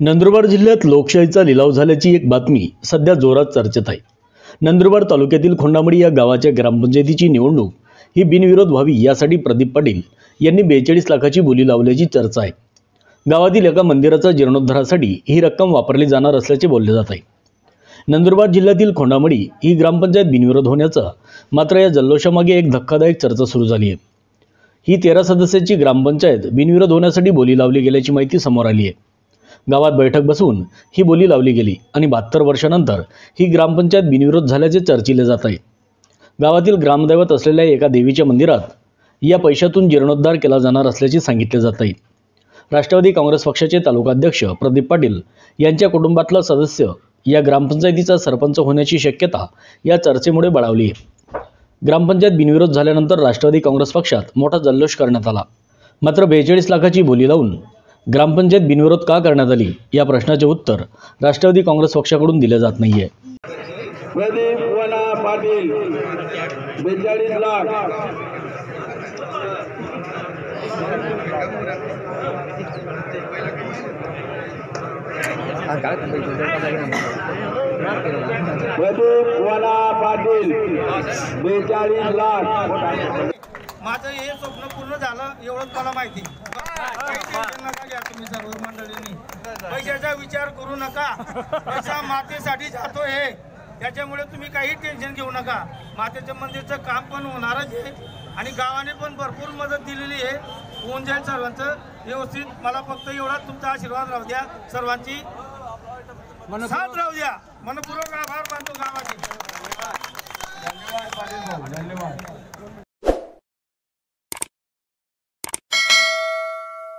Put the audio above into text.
नंदुरबार जिल्ह्यात लोकशाहीचा लिलाव झाल्याची एक बातमी सध्या जोरात चर्चेत आहे। नंदुरबार तालुक्यातील खोंडामडी या गावाच्या ग्रामपंचायतीची निवडणूक ही बिनविरोध व्हावी यासाठी प्रदीप पाटील यांनी 42 लाखाची बोली लावल्याची चर्चा आहे। गावातील एका मंदिराचा जीर्णोद्धारासाठी ही रक्कम वापरली जाणार असल्याचे बोलले जात आहे। नंदुरबार जिल्ह्यातील खोंडामडी ही ग्रामपंचायत बिनविरोध होण्याचा मात्र या जल्लोषामागे एक धक्कादायक चर्चा सुरू झाली आहे। ही 13 सदस्यांची ग्रामपंचायत बिनविरोध होण्यासाठी बोली लावली गेल्याची माहिती समोर आली आहे। गावात बैठक बसवून ही बोली लावली गेली आणि 72 वर्षांनंतर ही ग्रामपंचायत बिनविरोध झाल्याचे चर्चिले जात आहे। गावातील ग्रामदैवत असलेल्या एका देवीच्या मंदिरात या पैशातून जीर्णोद्धार केला जाणार असल्याचे सांगितले जात आहे। राष्ट्रवादी काँग्रेस पक्षाचे तालुकाध्यक्ष प्रदीप पाटील यांच्या कुटुंबातला सदस्य या ग्रामपंचायतीचा सरपंच होण्याची शक्यता या चर्चेमुळे बळावली आहे। ग्रामपंचायत बिनविरोध झाल्यानंतर राष्ट्रवादी काँग्रेस पक्षात मोठा जल्लोष करण्यात आला। मात्र 42 लाखाची बोली लावून ग्रामपंचायत बिनविरोध का करण्यात आली या प्रश्नाचे उत्तर राष्ट्रवादी काँग्रेस पक्षाकडून दिले जात नाहीये। प्रदीप वना पाटील 42 लाख प्रदीप वना पाटील 42 लाख। माझं हे स्वप्न पूर्ण झालं एवढंच मला माहिती। नका घ्या तुम्ही सर्व मंडळींनी, पैशाचा विचार करू नका। पैसा मातेसाठी जातो हे, त्याच्यामुळे तुम्ही काही टेन्शन घेऊ नका। मातेच्या मंदिरचं काम पण होणारच आहे आणि गावाने पण भरपूर मदत दिलेली आहे। होऊन जाईल सर्वांचं व्यवस्थित। मला फक्त एवढा तुमचा आशीर्वाद राहू द्या, सर्वांची साथ राहू द्या। मनपूर्वक आभार मानतो गावाचे। धन्यवाद पाटील भाऊ, धन्यवाद।